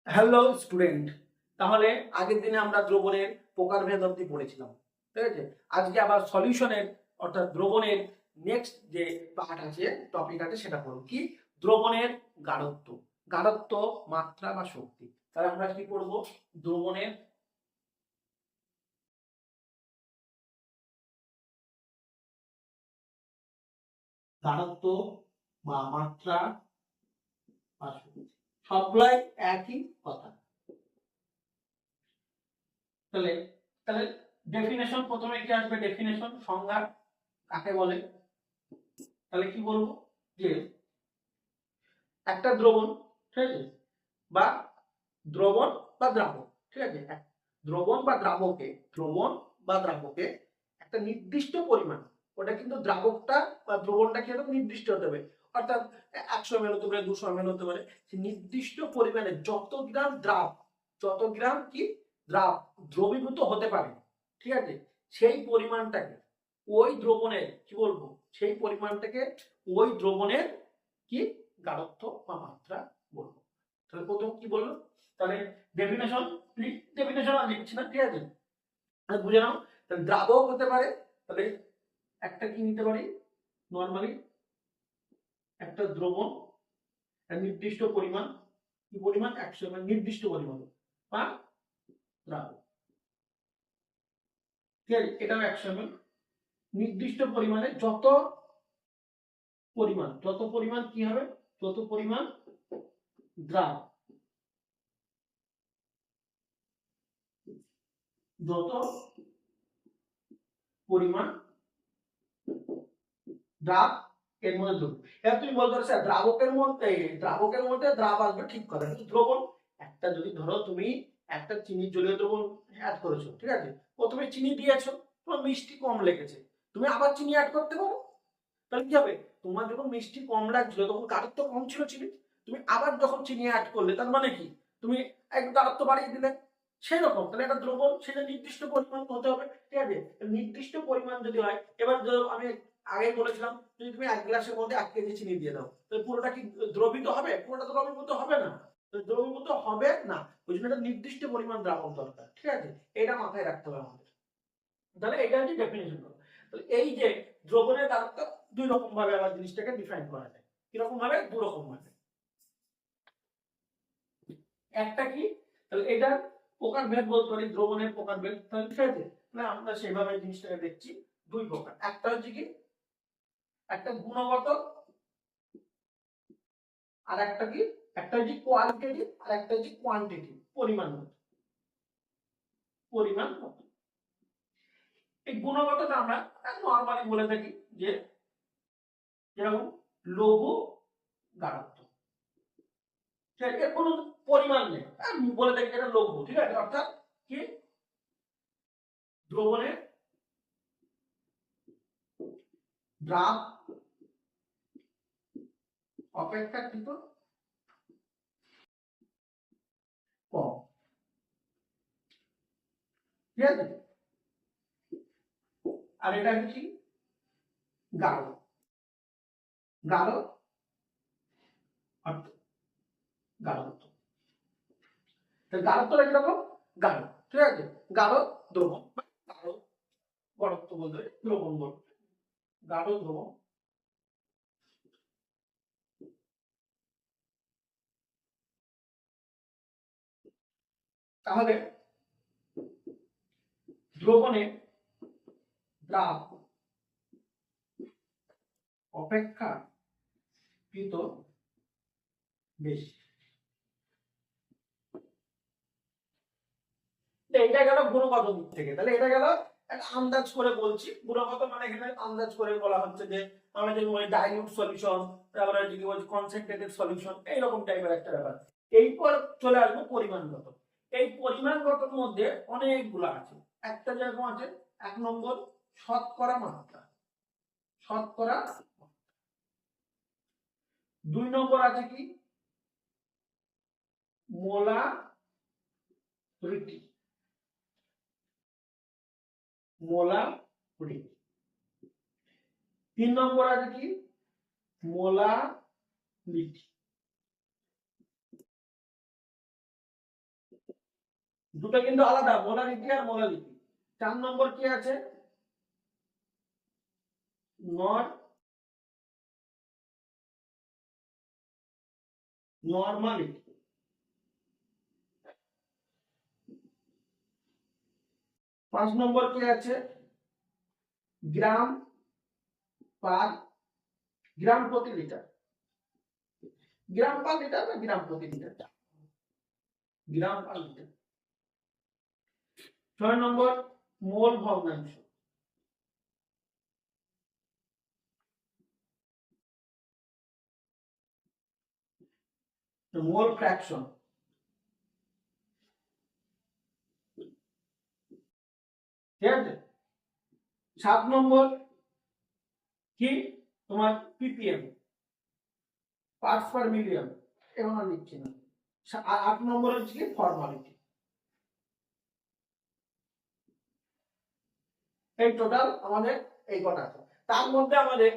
Hello student, তাহলে আগের দিনে আমরা দ্রবণের প্রকারভেদ অবধি পড়েছিলাম, ঠিক আছে। আজকে আবার সলিউশনের অর্থাৎ দ্রবণের নেক্সট যে পার্ট আছে, টপিক আছে, সেটা পড়ব। কি? দ্রবণের গাঢ়ত্ব। গাঢ়ত্ব, মাত্রা বা শক্তি। তাহলে আমরা কি করব? দ্রবণের গাঢ়ত্ব বা মাত্রা বা শক্তি, সবগুলাই একই কথা। তাহলে তাহলে ডেফিনেশন, প্রথমে কি আসবে? ডেফিনেশন, সংজ্ঞা কাকে বলে। তাহলে কি বলবো? যে একটা দ্রবণ, ঠিক আছে, বা দ্রবণ বা দ্রাবক, ঠিক আছে, দ্রবণ বা দ্রাবকে একটা নির্দিষ্ট পরিমাণ, ওটা কিন্তু দ্রাবকটা বা দ্রবণটা কিন্তু নির্দিষ্ট হতে হবে। অর্থাৎ 100 ml হতে পারে, 200 ml হতে পারে। সেই নির্দিষ্ট পরিমাণে যত গ্রাম কি দ্রাব দ্রবীভূত হতে পারে, ঠিক আছে, সেই পরিমাণটাকে ওই দ্রবণের কি বলবো? সেই পরিমাণটাকে ওই দ্রবণের কি গাঢ়ত্ব বা মাত্রা বলবো। তাহলে প্রথম কি বললো? তাহলে ডেফিনেশন আর লিখছি না, ঠিক আছে, বুঝে নাও। তাহলে দ্রাবক হতে পারে, তাহলে একটা কি নিতে পারি? নর্মালি একটা দ্রবণ, নির্দিষ্ট পরিমাণ, কি পরিমাণ? 100 ml, নির্দিষ্ট পরিমাণ বা দ্রাবক, ঠিক আছে, এটাও 100 ml। নির্দিষ্ট পরিমাণে যত পরিমাণ কি হবে? যত পরিমাণ দ্রাব, যত পরিমাণ দ্রাব এর মধ্যে দ্রব। এবার তুমি বলতে পারো স্যার, দ্রাবকের মধ্যে দ্রাব আসবে, ঠিক কথা, কিন্তু দ্রবণ একটা, যদি ধরো তুমি একটা চিনি জলীয় দ্রবণ অ্যাড করেছো, ঠিক আছে, প্রথমে চিনি দিয়েছো, তোমার মিষ্টি কম লেগেছে, তুমি আবার চিনি অ্যাড করতে পারো। তাহলে কি হবে? তোমার যখন মিষ্টি কম লাগছিল তখন গাঢ়ত্ব কম ছিল চিনি, তুমি আবার যখন চিনি অ্যাড করলে, তার মানে কি? তুমি এক গাঢ়ত্ব বাড়িয়ে দিলে। সেই রকম, তাহলে একটা দ্রবণ সেটা নির্দিষ্ট পরিমাণ হতে হবে, ঠিক আছে। নির্দিষ্ট পরিমাণ যদি হয়, এবার আমি আগে বলেছিলাম, যদি তুমি 1 গ্লাসের মধ্যে 1 কেজি চিনি দিয়ে দাও, তাহলে পুরোটা কি দ্রবীভূত হবে? পুরোটা দ্রবীভূত হবে না। দ্রবীভূত হবে না, ওই জন্য একটা নির্দিষ্ট পরিমাণ দ্রাবক দরকার, ঠিক আছে। এটা মাথায় রাখতে হবে আমাদের। তাহলে এটা হচ্ছে ডেফিনেশন। তাহলে এই যে দ্রবণের গাঢ়ত্ব, দুই রকম ভাবে আবার জিনিসটাকে ডিফাইন করা যায়। কিরকম ভাবে? দু রকম ভাবে। একটা কি? তাহলে এটা প্রকারভেদ বলতে পারি, দ্রবণের প্রকারভেদ, তাহলে ঠিক আছে। তাহলে আমরা সেভাবে জিনিসটাকে দেখছি দুই প্রকার। একটা হচ্ছে কি, একটা গুণগত, আর একটা কি, একটা হচ্ছে কোয়ালিটেটিভ আর একটা হচ্ছে কোয়ান্টিটিভ, পরিমাণগত। এই গুণগতটা আমরা নরমালি বলে থাকি যে, যেরকম লৌহ গাঢ়ত্ব, ঠিক আছে, এর কোনো পরিমাণ নেই, আমি বলে থাকি এটা লৌহ, ঠিক আছে। অর্থাৎ কি, দ্রবণের দ্রাব অপেক্ষাকৃত কম, ঠিক আছে। আর এটা কি? গাঢ়। গাঢ় অর্থাৎ গাঢ়ত্ব। গাঢ়ত্বটা কিরকম? গাঢ়, ঠিক আছে, গাঢ় দ্রবণ, গাঢ় গাঢ়ত্ব বলতে হয়, দ্রবণ বলতে গাঢ় দ্রবণ। তাহলে দ্রবণে দ্রাব অপেক্ষাকৃত বেশি। এটা গেল গুণগত দিক থেকে। তাহলে এটা গেল একটা আন্দাজ করে বলছি। গুণগত মানে এখানে আন্দাজ করে বলা হচ্ছে যে, আমরা যদি বলি ডাইলিউট সলিউশন, তারপরে যদি বলছি কনসেন্ট্রেটেড সলিউশন, এইরকম টাইপের একটা ব্যাপার। এরপর চলে আসবো পরিমাণগত। এই পরিমাণগতর মধ্যে অনেকগুলো আছে। একটা যেরকম আছে, 1 নম্বর শতকরা মাত্রা, শতকরা। 2 নম্বর আছে কি? Molarity, molarity. 3 নম্বর আছে কি? মোলারিটি। দুটো কিন্তু আলাদা, মোলারিটি আর মোলালিটি। 4 নম্বর কি আছে? নরমালিটি। 5 নম্বর কি আছে? গ্রাম পার গ্রাম প্রতি লিটার। গ্রাম পার লিটার না গ্রাম প্রতি লিটার? গ্রাম পার লিটার। 6 নম্বর মোল ভগ্নাংশ। মোল ফ্র্যাকশন। ঠিক আছে। 7 নম্বর কি তোমার পিপিএম, পার্টস পার মিলিয়ন, এখন আর লিখছি না। 8 নম্বর হচ্ছে কি ফর্মালিটি। এই টোটাল আমাদের এই কটা আছে। তার মধ্যে আমাদের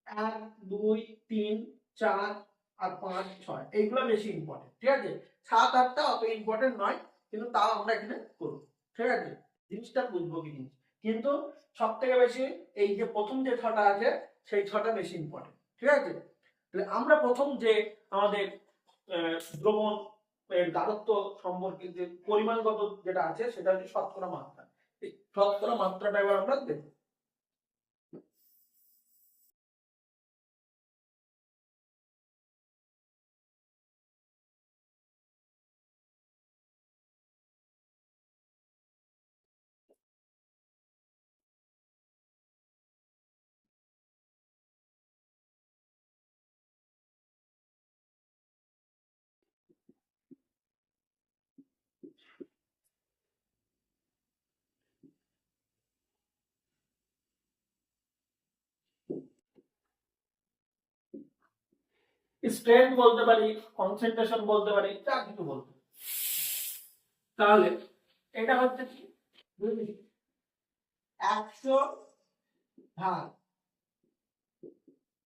1 2 3 4 আর 5 6 এইগুলো বেশি ইম্পর্টেন্ট। ঠিক আছে। 7 8টা অত ইম্পর্টেন্ট নয়, কিন্তু তাও আমরা এখানে করব। ঠিক আছে, জিনিসটা বুঝবো কি জিনিস। কিন্তু সব থেকে বেশি এই যে প্রথম যে 6টা আছে সেই 6টা বেশি ইম্পর্টেন্ট। ঠিক আছে। তাহলে আমরা প্রথম যে আমাদের দ্রবণ গাঢ়ত্ব সম্পর্কে যে পরিমাণগত যেটা আছে সেটা হচ্ছে শতকরা মাত্রা। এই শতকরা মাত্রাটা এবার আমরা দেখব। স্ট্রেংথ বলতে পারি, কনসেন্ট্রেশন বলতে পারি, যা কিছু বলতে। তাহলে এটা হচ্ছে কি 100 ভাগ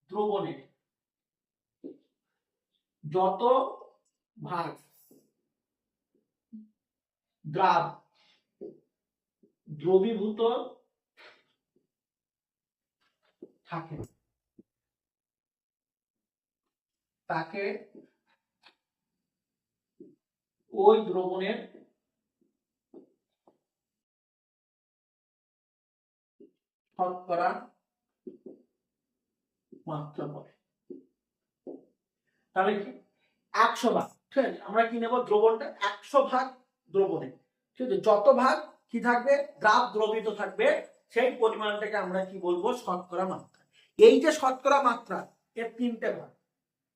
দ্রবণে যত ভাগ দ্রবীভূত থাকে তাকে ওই দ্রবণের শতকরা মাত্রা বলে। তাহলে কি 100 ভাগ, ঠিক আছে, আমরা কি নেব দ্রবণটা 100 ভাগ দ্রবণে, ঠিক আছে, যত ভাগ কি থাকবে দ্রাব দ্রবীভূত থাকবে সেই পরিমাণটাকে আমরা কি বলবো শতকরা মাত্রা। এই যে শতকরা মাত্রা এর 3টে ভাগ।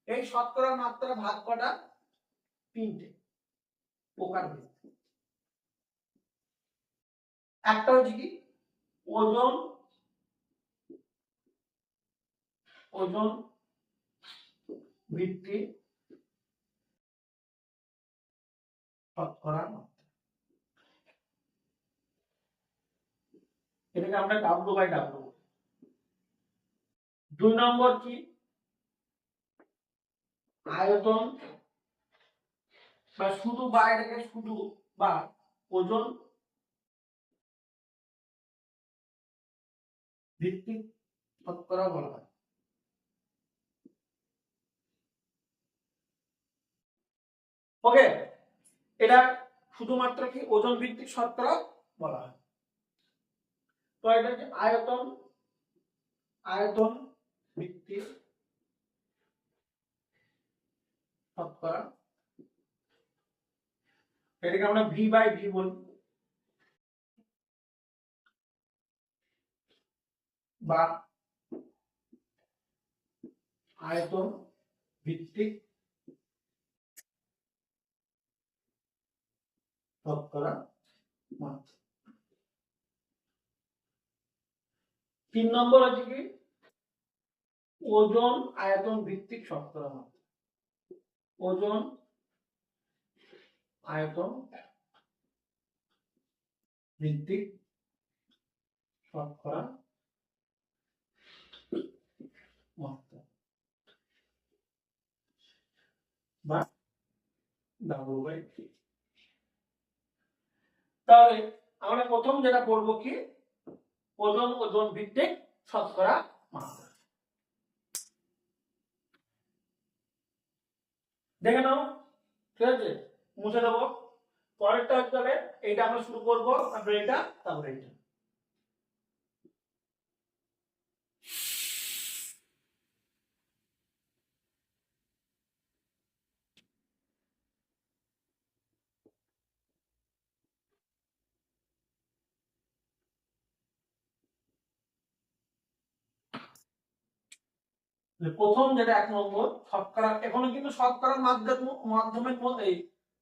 এই শতকরা মাত্রা ভাগ কটা? 3টে প্রকার। একটা হচ্ছে কি ওজন, ওজন ভিত্তিক শতকরা মাত্রা, এটাকে আমরা W/W। 2 নম্বর কি আয়তন, বা শুধু বা এটাকে শুধু বা ওজন ভিত্তিক শতকরা বলা হয়। ওকে, এটা শুধুমাত্র কি ওজন ভিত্তিক শতকরা বলা হয়। তো এটা হচ্ছে আয়তন, আয়তন ভিত্তিক শতকরা, এটাকে আমরা V/V বলি, বা আয়তন ভিত্তিক শতকরা মাত্রা। 3 নম্বর আছে কি ওজন আয়তন ভিত্তিক শতকরা মাত্রা। ওজন আয়তন ভিত্তিক শতকরা মাত্রা, বা W/V। তাহলে আমরা প্রথম যেটা করব কি, ওজন ওজন ভিত্তিক শতকরা মাত্রা দেখে নাও, ঠিক আছে, মুছে দেবো। পরেরটা হচ্ছে এইটা আমরা শুরু করবো, তারপরে এটা, তারপরে এটা। প্রথম যেটা 1 নম্বর শতকরা, এখানে কিন্তু শতকরার মাধ্যমের মধ্যে,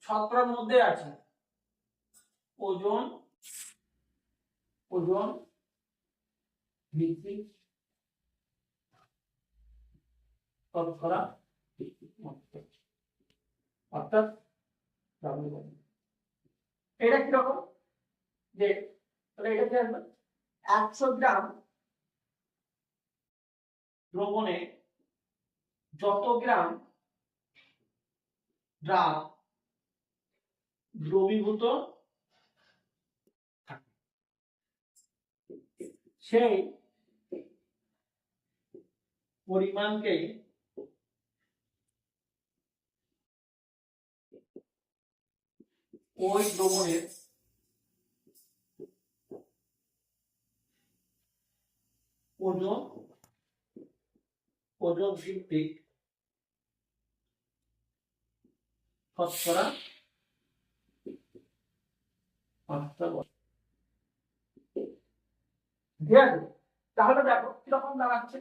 শতকরার মধ্যে আছে ওজন ওজন ভিত্তিক শতকরা মাত্রা, অর্থাৎ এটা কিরকম, যে এটা কি আসবে 100 গ্রাম দ্রবণে যত গ্রাম দ্রাব দ্রবীভূত থাকে সেই পরিমাণকে ওই দ্রবণের ওজন ওজন ভিত্তিক শতকরা মাত্রা বলে। ঠিক আছে, তাহলে দেখো কিরকম দাঁড়াচ্ছে,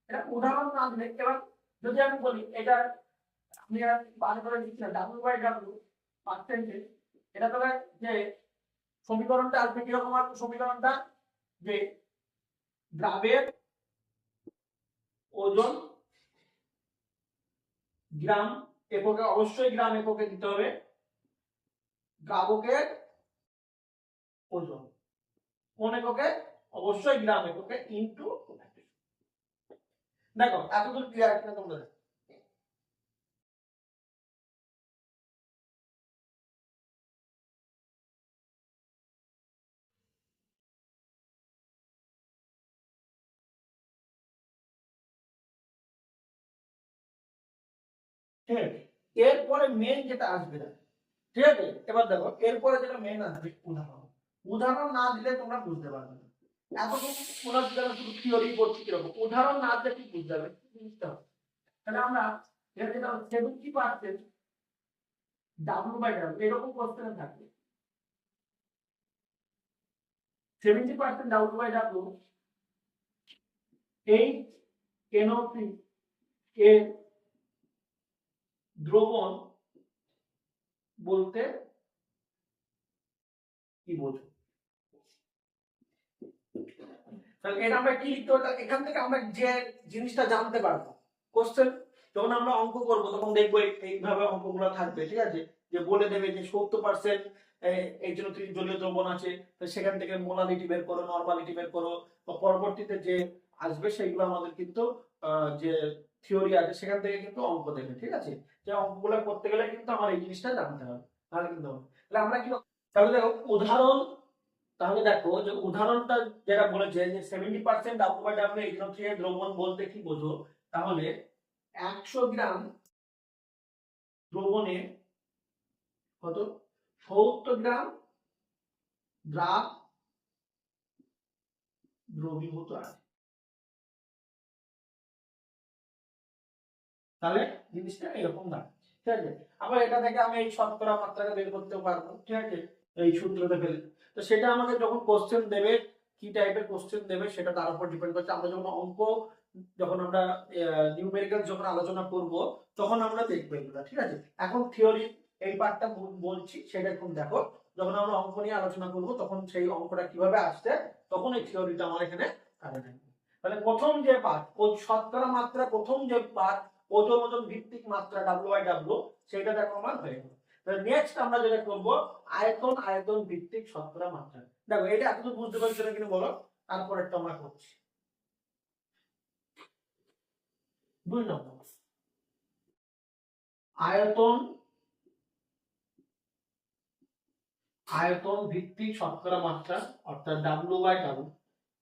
এটা উদাহরণ না দিলে, এবার যদি আমি বলি এটা আপনি বার করে লিখছেন W/W পার্সেন্টেজ, এটা তবে যে সমীকরণটা আসবে কিরকম আসবে, সমীকরণটা যে দ্রাবের ওজন গ্রাম এককে, অবশ্যই গ্রাম এককে দিতে হবে, দ্রাবকের ওজন কোন এককে, অবশ্যই গ্রাম এককে, ইনটু। দেখো এতদূর ক্লিয়ার কিনা তোমরা? ঠিক আছে, এরপরে মেন যেটা আসবে না, ঠিক আছে, এবার দেখো এরপরে যেটা মেন আসবে উদাহরণ। উদাহরণ না দিলে তোমরা বুঝতে পারবে না, এতক্ষণ ওরা শুধু থিওরি করছি কিরকম, উদাহরণ না দিলে ঠিক বুঝতে পারবে, বুঝতে হবে। তাহলে আমরা এটা যেটা 70% W/W এরকম কোশ্চেন থাকবে, 70% W/W এই NO3 এর দ্রবণ বলতে কি বোঝো? তাহলে এটা আমরা কি লিখতে হবে, এখান থেকে আমরা যে জিনিসটা জানতে পারবো, কোশ্চেন যখন আমরা অঙ্ক করব তখন দেখবো এইভাবে অঙ্কগুলো থাকবে, ঠিক আছে, যে বলে দেবে যে 70% এই জন্য জলীয় দ্রবণ আছে, তো সেখান থেকে মোলালিটি বের করো, নরমালিটি বের করো, বা পরবর্তীতে যে আসবে সেগুলো আমাদের কিন্তু যে থিওরি আছে সেখান থেকে কিন্তু অঙ্ক দেবে, ঠিক আছে, যে অঙ্কগুলো করতে গেলে কিন্তু আমার এই জিনিসটা জানতে হবে, তাহলে কিন্তু তাহলে আমরা কি, তাহলে দেখো উদাহরণ, তাহলে দেখো যে উদাহরণটা যেটা বলেছে যে 70% W/W NO3 এর দ্রবণ বলতে কি বোঝো, তাহলে 100 গ্রাম দ্রবণে কত, 70 গ্রাম দ্রাব দ্রবীভূত আছে। তাহলে জিনিসটা এরকম দাঁড়াচ্ছে, ঠিক আছে। আবার এটা থেকে আমি এই শতকরা মাত্রাটা বের করতে পারবো, ঠিক আছে, এই সূত্রটা ফেলে। তো সেটা আমাকে যখন কোশ্চেন দেবে, কি টাইপের কোশ্চেন দেবে সেটা তার উপর ডিপেন্ড করছে। আমরা যখন অঙ্ক, যখন আমরা নিউমেরিক্যাল যখন আলোচনা করব তখন আমরা দেখবো এগুলো, ঠিক আছে। এখন থিওরি এই পার্টটা বলছি, সেটা এখন দেখো, যখন আমরা অঙ্ক নিয়ে আলোচনা করব তখন সেই অঙ্কটা কিভাবে আসছে তখন এই থিওরিটা আমার এখানে কাজে লাগবে। তাহলে প্রথম যে পার্ট, ওই শতকরা মাত্রা, প্রথম যে পার্ট ওজন ওজন ভিত্তিক মাত্রা W/W, সেটা দেখো আমার হয়ে গেল। তাহলে নেক্সট আমরা যেটা করব আয়তন আয়তন ভিত্তিক শতকরা মাত্রা। দেখো এটা এতটুকু বুঝতে পারছো না কিনা বলো, তারপরেরটা আমরা করছি। 2 নম্বর আয়তন আয়তন ভিত্তিক শতকরা মাত্রা অর্থাৎ W/W,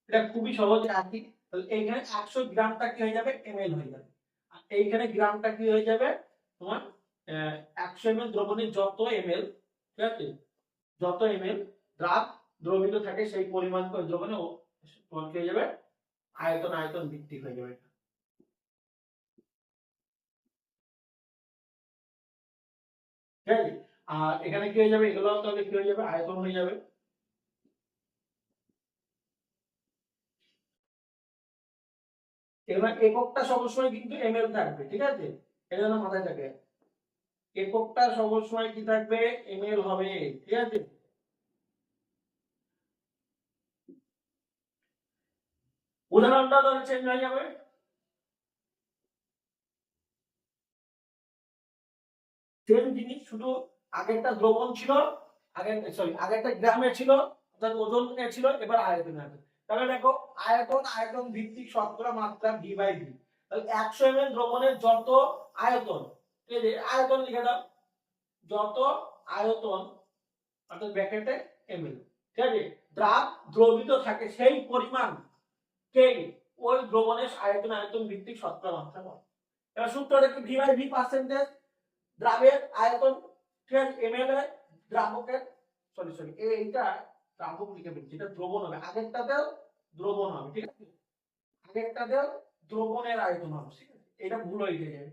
এটা খুবই সহজে রাখি। তাহলে এইখানে 100 গ্রামটা কি হয়ে যাবে, ml হয়ে যাবে, আর এইখানে গ্রামটা কি হয়ে যাবে তোমার 100 ml দ্রবণে যত ml, ঠিক আছে, যত ml দ্রাব দ্রবীভূত থাকে সেই পরিমাণকে ওই দ্রবণে তোমার কি হয়ে যাবে, আয়তন ভিত্তিক হয়ে যাবে। ঠিক আছে, আর এখানে কি হয়ে যাবে, এগুলো তাহলে কি হয়ে যাবে, আয়তন হয়ে যাবে। এগুলো এককটা সবসময় কিন্তু ml থাকবে, ঠিক আছে, এটা যেন মাথায় থাকে, এককটা সবসময় কি থাকবে, ml হবে, ঠিক আছে। উদাহরণটা ধরে চেঞ্জ হয়ে যাবে, সেম জিনিস, শুধু আগেরটা দ্রবণ ছিল, আগেরটা গ্রামে ছিল অর্থাৎ ওজনে ছিল, এবার আয়তনে আছে। তাহলে দেখো, আয়তন ভিত্তিক শতকরা মাত্রা V/V, তাহলে 100 ml দ্রবণের যত আয়তন, ঠিক আছে, আয়তন লিখে দাও, যত আয়তন অর্থাৎ ব্র্যাকেটে ml, ঠিক আছে, দ্রবীভূত থাকে সেই পরিমাণ কে ওই দ্রবণের আয়তন ভিত্তিক শতকরা মাত্রা বলে। এবার সূত্রটা কি, V/V পার্সেন্টেজ দ্রাবের আয়তন, ঠিক আছে, ml এ দ্রাবকের, সরি এইটা দ্রাবক লিখে ফেলছি, এটা দ্রবণ হবে, আগেরটাতেও দ্রবণ হবে, ঠিক আছে, আগেরটাতেও দ্রবণের আয়তন হবে, ঠিক আছে, এটা ভুল হয়ে যায়,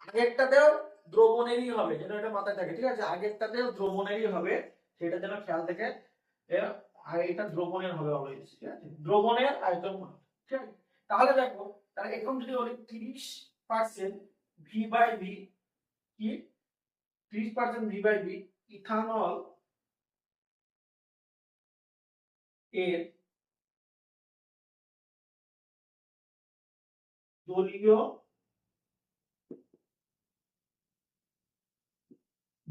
আগেরটাতেও দ্রবণেরই হবে, যেন এটা মাথায় থাকে, ঠিক আছে, আগেরটাতেও দ্রবণেরই হবে, সেটা যেন খেয়াল থাকে, আর এটা দ্রবণের হবে অলওয়েজ, ঠিক আছে, দ্রবণের আয়তন, ঠিক আছে। তাহলে দেখো, তাহলে এখন যদি বলি 30% V/V কি, 30% V/V ইথানল এর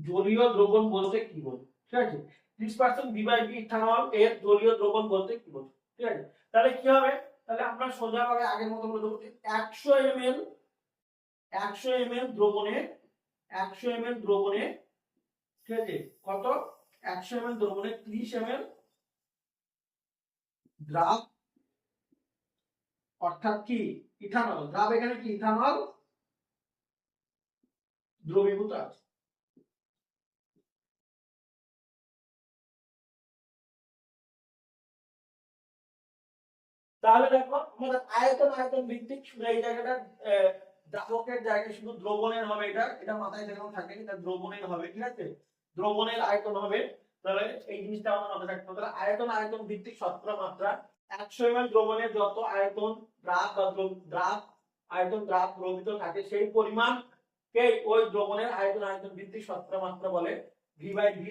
জলীয় দ্রবণ বলতে কি বোঝো, ঠিক আছে, 30% V/V ইথানল এর জলীয় দ্রবণ বলতে কি বোঝো, ঠিক আছে। তাহলে কি হবে, তাহলে আমরা সোজাভাবে আগের মতো বলে দেবো, 100 ml 100 ml দ্রবণে 100 ml দ্রবণে, ঠিক আছে, কত, 100 ml দ্রবণে 30 ml দ্রাব, অর্থাৎ কি, ইথানল দ্রাব, এখানে কি ইথানল দ্রবীভূত আছে। তাহলে দেখো, আমাদের আয়তন ভিত্তিক শুধু এই জায়গাটা দ্রাবকের জায়গায় শুধু দ্রবণের হবে, এটা মাথায় যেন থাকে, এটা দ্রবণের হবে, ঠিক আছে, দ্রবণের আয়তন হবে। তাহলে এই জিনিসটা আমাদের মাথায় রাখতে হবে, তাহলে আয়তন ভিত্তিক শতকরা মাত্রা, 100 ml দ্রবণের যত আয়তন দ্রাব বা দ্রাব দ্রবীভূত থাকে সেই পরিমাণ কে ওই দ্রবণের আয়তন ভিত্তিক শতকরা মাত্রা বলে V/V।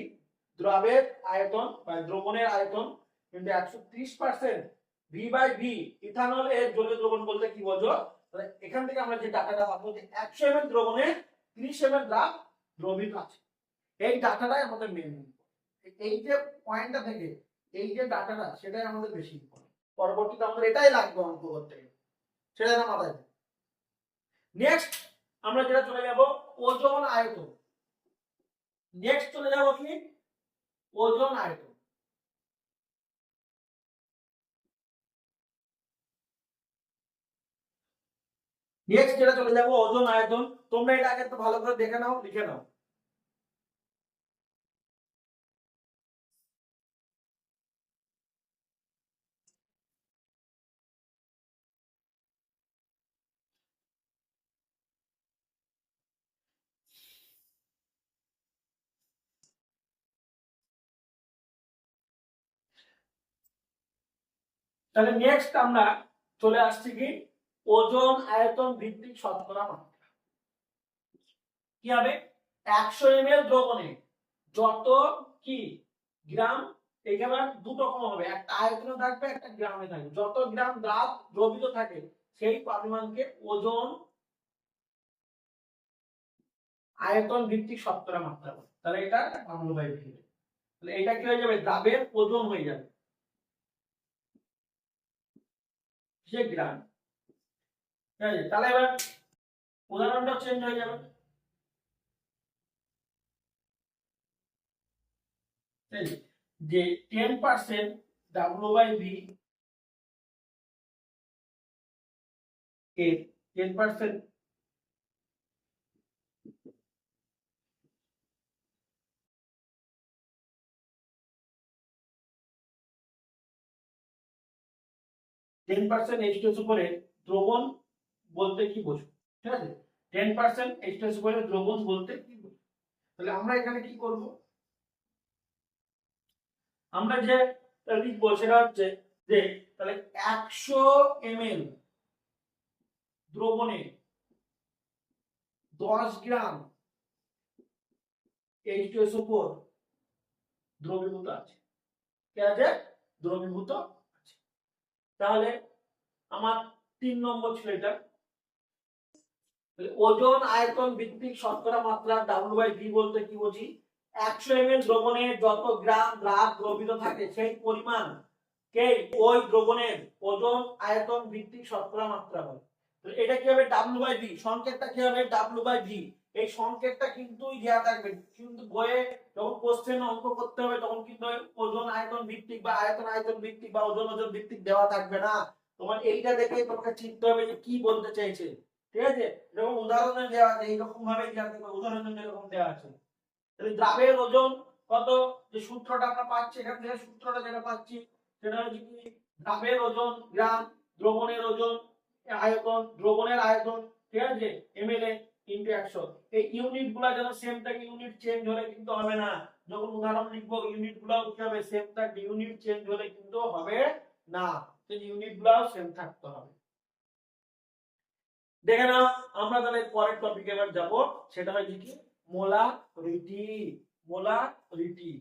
দ্রবের আয়তন বা দ্রবণের আয়তন কিন্তু 130% V/V ইথানল এর জলীয় দ্রবণ বলতে কি বোঝো, তাহলে এখান থেকে আমরা যে ডাটাটা পাবো যে 100 ml দ্রবণে 30 ml দ্রাব দ্রবীভূত আছে, এই ডাটাটাই আমাদের মেইন, এই যে পয়েন্টটা থেকে এই যে ডাটাটা, সেটাই আমাদের বেশি ইম্পর্টেন্ট, পরবর্তীতে আমাদের এটাই লাগবে অঙ্ক করতে, সেটা না মাথায়। নেক্সট আমরা যেটা চলে যাব ওজন আয়তন, নেক্সট চলে যাব কি, ওজন আয়তন। নেক্সট যেটা চলে যাব ওজন আয়তন, তোমরা এটা আগে তো ভালো করে দেখে নাও, লিখে নাও। তাহলে নেক্সট আমরা চলে আসছি কি, ওজন আয়তন ভিত্তিক শতকরা মাত্রা। কি হবে, 100 ml দ্রবণে যত কি গ্রাম, এখানে দুটো কম হবে, একটা আয়তনে থাকবে একটা গ্রামে থাকবে, যত গ্রাম দ্রাব দ্রবীভূত থাকে সেই পরিমাণকে ওজন আয়তন ভিত্তিক শতকরা মাত্রা বলে। তাহলে এটা বাংলা লিখে, তাহলে এটা কি হয়ে যাবে, দ্রাবের ওজন হয়ে যাবে, সে গ্রাম, ঠিক আছে। তাহলে এবার উদাহরণটা চেঞ্জ হয়ে যাবে, যে 10% W/V এর 10% 10% H2SO করে দ্রবণ বলতে কি বোঝো? ঠিক আছে, 10% H2SO করে দ্রবণ বলতে কি বোঝো? তাহলে আমরা এখানে কি করব, আমরা যে লিখবো সেটা হচ্ছে যে তাহলে 100 ml দ্রবণে 10 গ্রাম H2SO4 দ্রবীভূত আছে। কি আছে? দ্রবীভূত আছে। তাহলে আমার 3 নম্বর ছিল এটা। ওজন আয়তন ভিত্তিক শতকরা মাত্রা W/V বলতে কি বুঝি? 100 ml দ্রবণে যত গ্রাম দ্রাব দ্রবীভূত থাকে সেই পরিমাণ কে ওই দ্রবণের ওজন আয়তন ভিত্তিক শতকরা মাত্রা হয়। তো এটা কি হবে? W/V, সংকেতটা কি হবে? W/V। এই সংকেতটা কিন্তু দেয়া থাকবে, কিন্তু বইয়ে যখন কোশ্চেন অঙ্ক করতে হবে তখন কিন্তু ওজন আয়তন ভিত্তিক বা আয়তন ভিত্তিক বা ওজন ভিত্তিক দেওয়া থাকবে না। তোমার এইটা দেখে তোমাকে চিনতে হবে যে কি বলতে চাইছে। ঠিক আছে, যেমন উদাহরণে দেওয়া আছে এইরকম ভাবে দেওয়া থাকবে, উদাহরণে এরকম দেওয়া আছে। তাহলে দ্রাবের ওজন কত, যে সূত্রটা আমরা পাচ্ছি এখান থেকে, সূত্রটা যেটা পাচ্ছি সেটা হচ্ছে কি দ্রাবের ওজন গ্রাম, দ্রবণের ওজন আয়তন, দ্রবণের আয়তন, ঠিক আছে, ml ইনটু 100। এই ইউনিট গুলা যেন সেম থাকে, ইউনিট চেঞ্জ হলে কিন্তু হবে না। যখন উদাহরণ লিখবো ইউনিট গুলাও কি হবে? সেম থাকবে, ইউনিট চেঞ্জ হলে কিন্তু হবে না, সেই ইউনিট গুলাও সেম থাকতে হবে। দেখে নাও, আমরা তাহলে পরের টপিকে এবার যাব, সেটা হচ্ছে কি মোলারিটি। মোলারিটি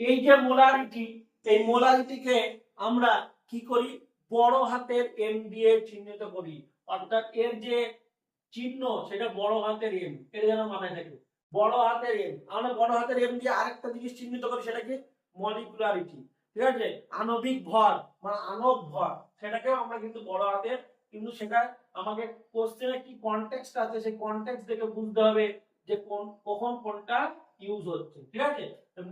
এই যে মোলারিটি, এই মোলারিটিকে আমরা কি করি? বড় হাতের এম দিয়ে চিহ্নিত করি, অর্থাৎ এর যে চিহ্ন সেটা বড় হাতের এম, এটা যেন মাথায় থাকে, বড় হাতের এম। আমরা বড় হাতের এম দিয়ে আরেকটা জিনিস চিহ্নিত করি, সেটা কি? মলিকুলারিটি। ঠিক আছে, আণবিক ভর বা আণব ভর, সেটাকেও আমরা কিন্তু বড় হাতের, কিন্তু সেটা আমাকে কোশ্চেনে কি কনটেক্সট আছে সেই কনটেক্সট দেখে বুঝতে হবে যে কখন কোনটা ইউজ হচ্ছে। ঠিক আছে,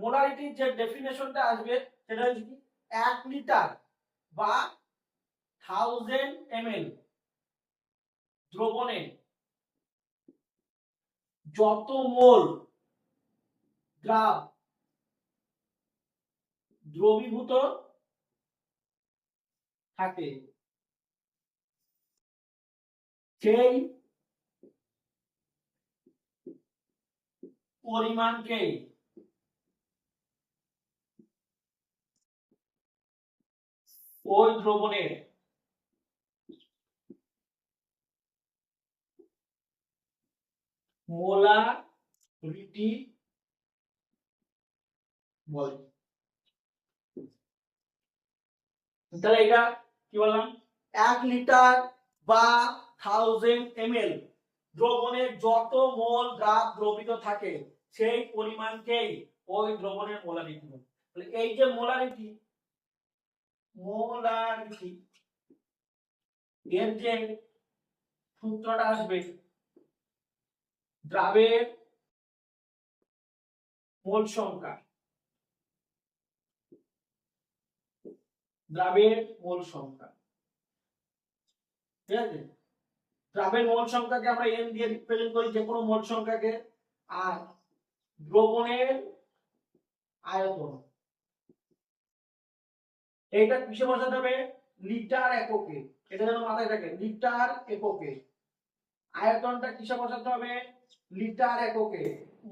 মোলারিটির যে ডেফিনেশনটা আসবে সেটা হচ্ছে কি 1 লিটার বা 1000 ml দ্রবণে যত মোল দ্রাব দ্রবীভূত থাকে সেই পরিমাণকে ওই দ্রবণের মোলারিটি বলে। তাহলে এটা কি বললাম? 1 লিটার বা 1000 ml দ্রবণে যত মোল দ্রাব দ্রবীভূত থাকে সেই পরিমাণকেই ওই দ্রবণের মোলারিটি বলে। তাহলে এই যে মোলারিটি, মোলারিটি এর যে সূত্রটা আসবে, দ্রাবের মোল সংখ্যা, দ্রাবের মোল সংখ্যা, ঠিক আছে, দ্রাবের মোল সংখ্যাকে আমরা এন দিয়ে রিপ্রেজেন্ট করি, যে কোনো মোল সংখ্যাকে, আর দ্রবণের আয়তন, এইটা কিসে বসাতে হবে? লিটার এককে। এটা যেন মাথায় থাকে, লিটার এককে। আয়তনটা কিসে বসাতে হবে? লিটার এককে,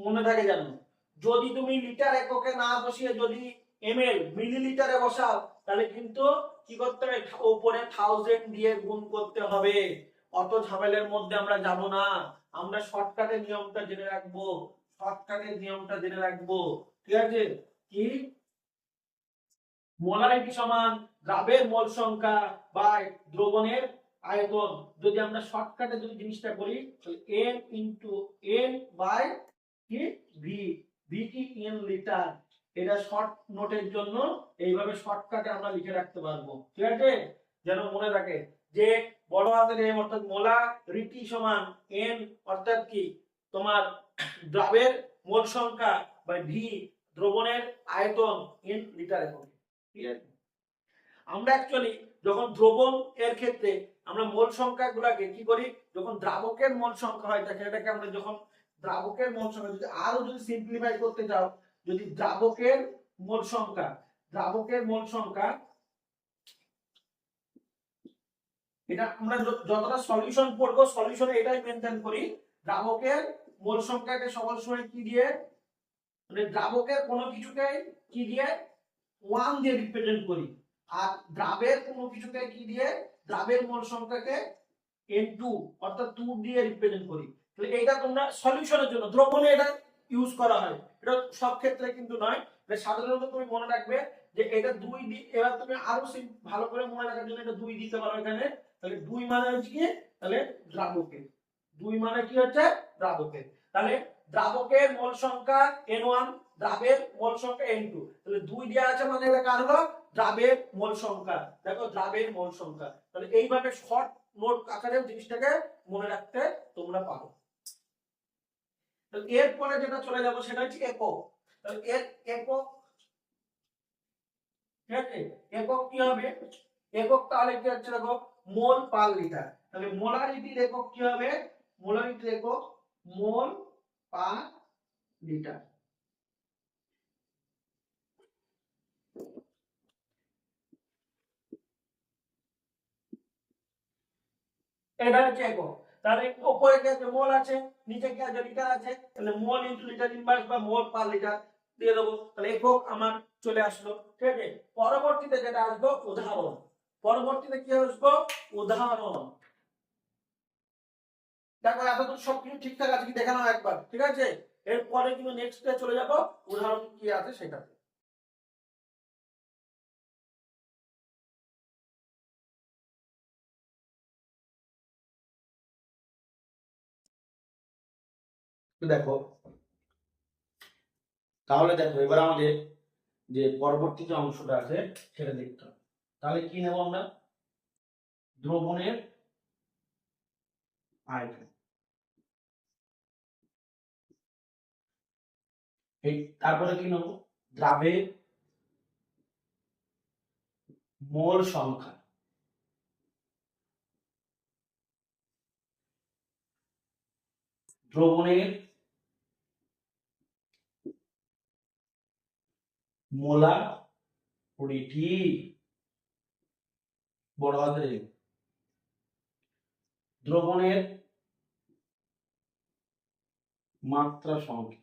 মনে থাকে যেন। যদি তুমি লিটার এককে না বসিয়ে যদি এমএল মিলিলিটারে বসাও তাহলে কিন্তু কি করতে হবে? উপরে 1000 দিয়ে গুণ করতে হবে। অত ঝামেলার মধ্যে আমরা যাব না, আমরা শর্টকাটের নিয়মটা জেনে রাখবো, শর্টকাটের নিয়মটা জেনে রাখবো। ঠিক আছে? কি মোলারিটি সমান দ্রাবের মোল সংখ্যা বাই দ্রবণের আয়তন। যদি আমরা শর্টকাটে যদি জিনিসটা করি তাহলে m ইনটু n বাই কি v, v কি n লিটার। এটা শর্ট নোটের জন্য এইভাবে শর্টকাটে আমরা লিখে রাখতে পারবো। ঠিক আছে? যেন মনে থাকে যে বড় হাতের m অর্থাৎ মোলারিটি সমান n অর্থাৎ কি তোমার দ্রাবের মোল সংখ্যা বাই v দ্রবণের আয়তন n লিটার একক। ঠিক আছে? আমরা অ্যাকচুয়ালি যখন দ্রবণ এর ক্ষেত্রে আমরা মোল সংখ্যাগুলোকে কি করি, যখন দ্রাবকের মোল সংখ্যা হয় সেটাকে আমরা যখন দ্রাবকের মোল সংখ্যা যদি আরো যদি সিম্পলিফাই করতে চাও, যদি দ্রাবকের মোল সংখ্যা, দ্রাবকের মোল সংখ্যা এটা আমরা যতটা সলিউশন পড়বো সলিউশনে এটাই মেনটেন করি, দ্রাবকের মোল সংখ্যাকে সকল সময় কি দিয়ে, মানে দ্রাবকের কোনো কিছুকে কি দিয়ে 1 দিয়ে রিপ্রেজেন্ট করি, আর দ্রাবের কোনো কিছুকে কি দিয়ে, দ্রাবের মোল সংখ্যাকে n2 অর্থাৎ 2 দিয়ে রিপ্রেজেন্ট করি। তাহলে এটা তোমরা সলিউশনের জন্য দ্রবণে এটা ইউজ করা হয়, এটা সব ক্ষেত্রে কিন্তু নয়। এটা সাধারণত তুমি মনে রাখবে যে এটা 2 দি, এবার তুমি আরো ভালো করে মনে রাখার জন্য এটা 2 দিতে পারো এখানে। তাহলে 2 মানে হচ্ছে কি, তাহলে দ্রাবকে 2 মানে কি হচ্ছে দ্রাবকে। তাহলে দ্রাবকের মোল সংখ্যা n1, দ্রাবের মোল সংখ্যা n2। তাহলে 2 দেওয়া আছে মানে এটা কার হলো? দ্রাবের মোল সংখ্যা। দেখো দ্রাবের মোল সংখ্যা। তাহলে এইভাবে শর্ট নোট আকারে জিনিসটাকে মনে রাখতে তোমরা পারো। তাহলে এরপরে যেটা চলে যাব সেটা হচ্ছে একক। তাহলে এর একক, ঠিক আছে? একক কি হবে? একক তাহলে কি হচ্ছে দেখো মোল পার লিটার। তাহলে মোলারিটির একক কি হবে? মোলারিটির একক মোল পার লিটার। এটা হচ্ছে একক। তাহলে উপরে কি আছে? মোল আছে, নিচে কি আছে? লিটার আছে। তাহলে মোল ইনটু লিটার ইনভার্স বা মোল পার লিটার দিয়ে দেবো। তাহলে একক আমার চলে আসলো। ঠিক আছে? পরবর্তীতে যেটা আসবো উদাহরণ। পরবর্তীতে কি আসবো? উদাহরণ। দেখো এতদূর সবকিছু ঠিকঠাক আছে কি দেখে নাও একবার। ঠিক আছে? এরপরে কিন্তু নেক্সটে চলে যাব উদাহরণ কি আছে সেটাতে। দেখো তাহলে দেখো এবার আমাদের যে পরবর্তী যে অংশটা আছে সেটা দেখতে হবে। তাহলে কি নেব আমরা? দ্রবণের আয়তন। এই তারপরে কি নেব? দ্রাবের মোল সংখ্যা। দ্রবণের মোলারিটি, বড় হাতের। দ্রবণের মাত্রা সংখ্যা।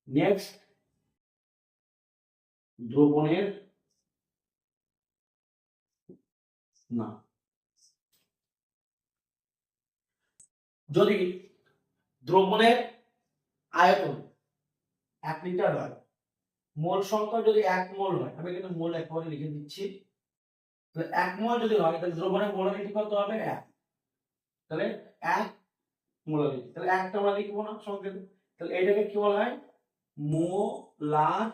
নেক্সট দ্রবণের না, যদি দ্রবণের আয়তন 1 লিটার হয়, মোল সংখ্যা যদি 1 মোল হয়, আমি এখানে মোল একবারে লিখে দিচ্ছি। তাহলে 1 মোল যদি হয় তাহলে দ্রবণের মোলারিটি কত হবে? 1। তাহলে 1 মোলারিটি, তাহলে একটা আমরা লিখবো না সংকেত। তাহলে এটাকে কি বলা হয়? মোলার।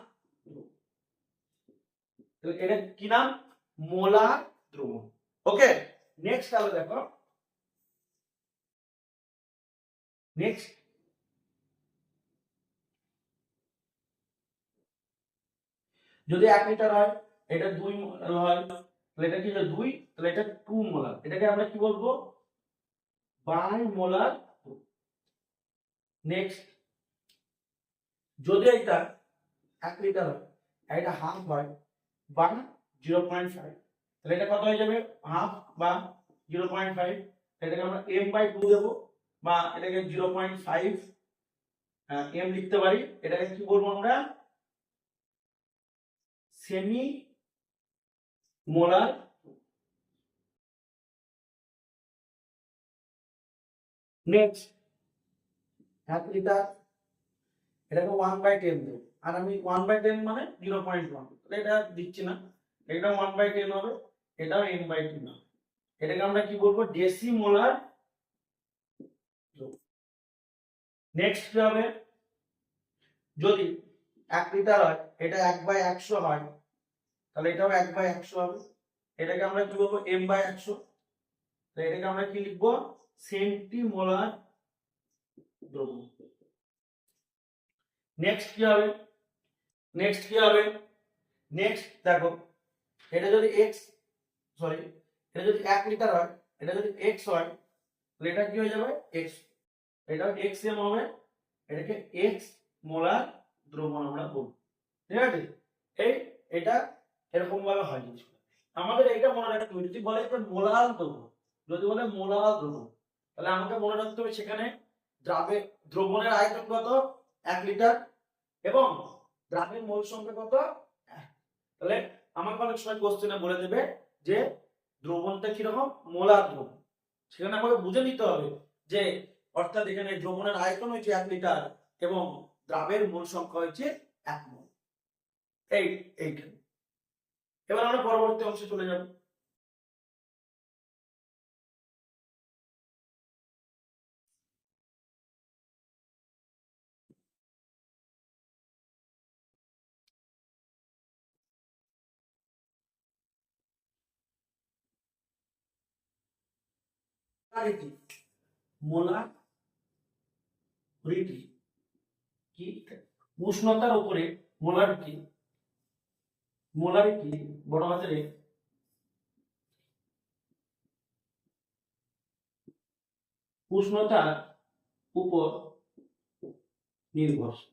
তাহলে এটা কি নাম? মোলার দ্রবণ। ওকে, নেক্সট তাহলে দেখো, নেক্সট যদি 1 লিটার হয়, এটা 2 মোলার হয়, তাহলে এটা কি হলো 2, তাহলে এটা 2 মোলার। এটাকে আমরা কি বলবো? By molar. নেক্সট যদি এটা 1 লিটার হয় আর এটা হাফ হয় বা 0.5, তাহলে এটা কত হয়ে যাবে হাফ বা 0.5, এটাকে আমরা m/2 দেব বা এটাকে 0.5 m লিখতে পারি। এটাকে কি বলবো আমরা সেমি মোলার নেক্সট 1 লিটার এটাকে 1/10 দেব আর আমি 1/10 মানে 0.1, তাহলে এটা দিচ্ছি না, এটা 1/10 হবে, এটাও m/2 না, এটাকে আমরা কি বলবো ডেসিমোলার। নেক্সট কি হবে যদি 1 লিটার হয় এটা 1/100 হয় তাহলে এটাও 1/100 হবে, এটাকে আমরা কি বলবো m/100, তো এটাকে আমরা কি লিখবো সেন্টিমোলার দ্রব্য। নেক্সট কি হবে নেক্সট দেখো এটা যদি এটা যদি 1 লিটার হয়, এটা যদি x হয় তাহলে এটা কি হয়ে যাবে x, এটা xm হবে, এটাকে x মোলার দ্রবণ আমরা বলবো। ঠিক আছে, এটা এরকম ভাবে হয় জিনিসটা। আমাদের এটা মনে রাখতে হবে, যদি বলে যে মোলার দ্রবণ, যদি বলে মোলার দ্রবণ তাহলে আমাকে মনে রাখতে হবে সেখানে দ্রবণের আয়তন কত 1 লিটার এবং দ্রাবের মোল সংখ্যা কত 1। তাহলে আমাকে অনেক সময় কোশ্চেনে বলে দেবে যে দ্রবণটা কিরকম মোলার দ্রবণ, সেখানে আমাকে বুঝে নিতে হবে যে অর্থাৎ এখানে দ্রবণের আয়তন হচ্ছে 1 লিটার এবং দ্রাবের মোল সংখ্যা হচ্ছে 1 মোল। এইখানে এবার আমরা পরবর্তী অংশে চলে যাব। মোলারিটি কি উষ্ণতার উপরে মোলারিটি বড় হাতের উষ্ণতার উপর নির্ভরশীল।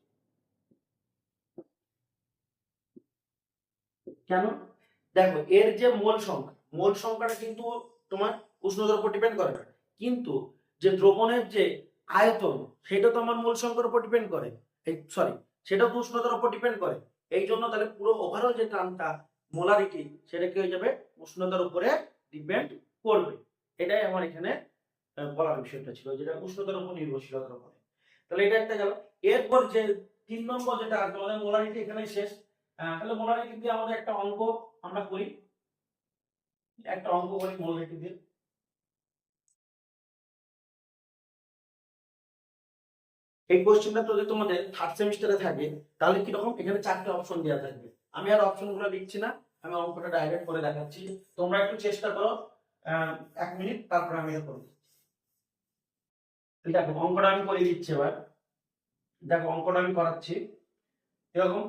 কেন দেখো এর যে মোল সংখ্যাটা কিন্তু তোমার উষ্ণতার উপর ডিপেন্ড করে না, কিন্তু যে দ্রবণের যে আয়তন সেটা তো আমার মোল সংখ্যার উপর ডিপেন্ড করে, সেটা তো উষ্ণতার উপর ডিপেন্ড করে। এই জন্য তাহলে পুরো ওভারঅল যে টার্মটা মোলারিটি সেটা কি হয়ে যাবে উষ্ণতার উপরে ডিপেন্ড করবে। এটাই আমার এখানে বলার বিষয়টা ছিল, যেটা উষ্ণতার উপর নির্ভরশীলতার উপরে। তাহলে এটা একটা গেল। এরপর যে 3 নম্বর যেটা আছে আমাদের মোলারিটি এখানে শেষ। তাহলে মোলারিটি দিয়ে আমাদের একটা অঙ্ক আমরা করি, মোলারিটি দিয়ে। এই কোশ্চেনটা যদি তোমাদের থার্ড সেমিস্টারে থাকে তাহলে কি রকম এখানে 4টে অপশন দেওয়া থাকবে, আমি আর অপশনগুলো লিখছি না, আমি অঙ্কটা ডাইরেক্ট করে দেখাচ্ছি, তোমরা একটু চেষ্টা করো 1 মিনিট, তারপর আমি এটা করব। দেখো অঙ্কটা আমি করে দিচ্ছি এবার, দেখো অঙ্কটা আমি করাচ্ছি। এরকম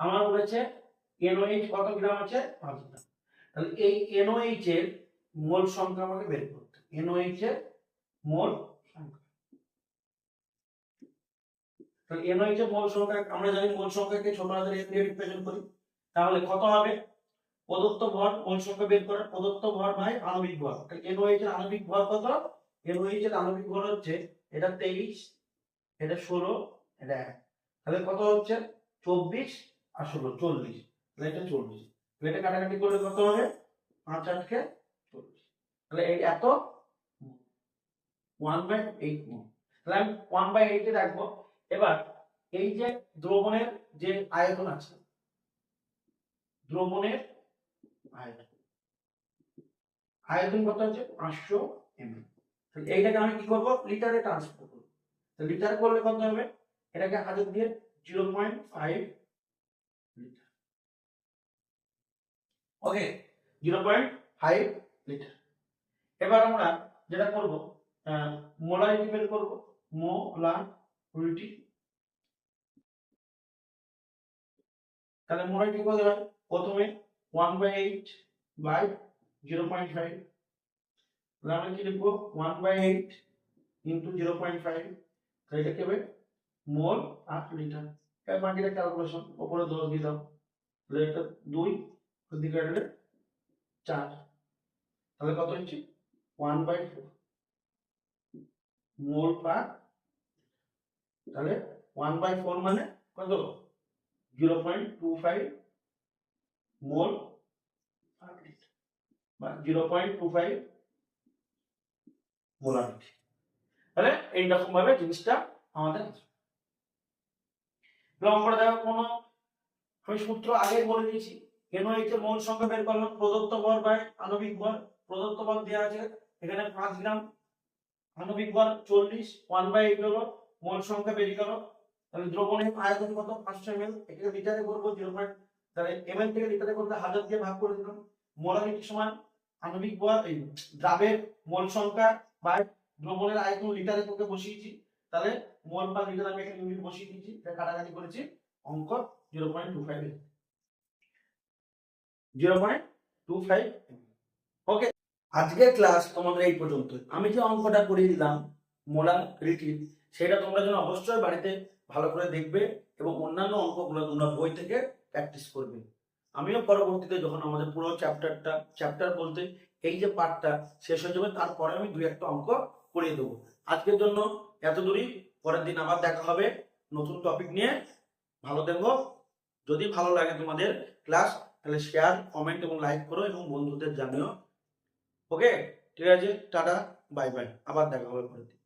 আমার বলেছে NOH কত গ্রাম আছে 5 গ্রাম, তাহলে এই NOH এর মোল সংখ্যা আমাকে বের করতে হবে। NOH এর মোল সংখ্যা, তাহলে NOH এর মোল সংখ্যা আমরা জানি মোল সংখ্যাকে ছোট হাতের n দিয়ে রিপ্রেজেন্ট করি, তাহলে কত হবে প্রদত্ত ভর মোল সংখ্যা বের করার প্রদত্ত ভর ভাই আণবিক ভর। তাহলে NOH এর আণবিক ভর কত, NOH এর আণবিক ভর হচ্ছে এটা 23, এটা 16, এটা 1, তাহলে কত হচ্ছে 24 আর 16 40, তাহলে এটা 40, তাহলে এটা কাটাকাটি করলে কত হবে 5 8 কে 40, তাহলে এই এত 1/8 মোল, তাহলে আমি 1/8 এ রাখবো। এবার এই যে দ্রবণের যে আয়তন আছে, দ্রবণের আয়তন কত হচ্ছে 500 ml, তাহলে এইটাকে আমি কি করব লিটারে ট্রান্সফার করব, তো লিটার করলে কত হবে এটাকে 1000 দিয়ে 0.5 লিটার, ওকে 0.5 লিটার। এবার আমরা যেটা করব মোলারিটি বের করব, মোলারিটি, তাহলে মোলারিটি কত হয় প্রথমে 1/8 বাই 0.5, তাহলে আমরা কি লিখবো 1/8 ইনটু 0.5, তাহলে এটা কি হবে মোল আর লিটার। এর বাকিটা ক্যালকুলেশন উপরে 10 দিয়ে দাও, তাহলে এটা 2 ওদিকে গেলে 4, তাহলে কত হচ্ছে 1/4 মোল পার, তাহলে 1/4 মানে কত 0.25 মোল পার লিটার বা 0.25 মোলারিটি। তাহলে এইরকম ভাবে জিনিসটা আমাদের লম্বা দেখো কোনো আমি সূত্র আগে বলে দিয়েছি। NaOH এর মোল সংখ্যা বের করলাম, প্রদত্ত ভর বাই আণবিক ভর। প্রদত্ত ভর দেওয়া আছে এখানে 5 গ্রাম, আণবিক ভর 40, 1/8 হলো, মোল সংখ্যা বেরিয়ে গেল। তাহলে দ্রবণের আয়তন কত 500 ml, এটাকে লিটারে করব 0. তাহলে ml থেকে লিটারে করলে 1000 দিয়ে ভাগ করে দিলাম। মোলারিটি সমান আণবিক ভর এই দ্রাবের মোল সংখ্যা বাই দ্রবণের আয়তন লিটারে তোকে বসিয়েছি, তাহলে মোল পার লিটার আমি এখানে ইউনিট বসিয়ে দিয়েছি, এটা কাটাকাটি করেছি, অঙ্ক 0.25 0.25। ওকে, আজকের ক্লাস তোমাদের এই পর্যন্ত। আমি যে অঙ্কটা করে দিলাম মোলারিটি, সেটা তোমরা যেন অবশ্যই বাড়িতে ভালো করে দেখবে এবং অন্যান্য অঙ্কগুলো তোমরা বই থেকে প্র্যাকটিস করবে। আমিও পরবর্তীতে যখন আমাদের পুরো চ্যাপ্টার বলতে এই যে পার্টটা শেষ হয়ে যাবে, তারপরে আমি 2-1টা অঙ্ক করিয়ে দেবো। আজকের জন্য এত দূরই, পরের দিন আবার দেখা হবে নতুন টপিক নিয়ে। ভালো দেখো, যদি ভালো লাগে তোমাদের ক্লাস তাহলে শেয়ার, কমেন্ট এবং লাইক করো এবং বন্ধুদের জানিও। ওকে, ঠিক আছে, টাটা, বাই বাই, আবার দেখা হবে পরের দিন।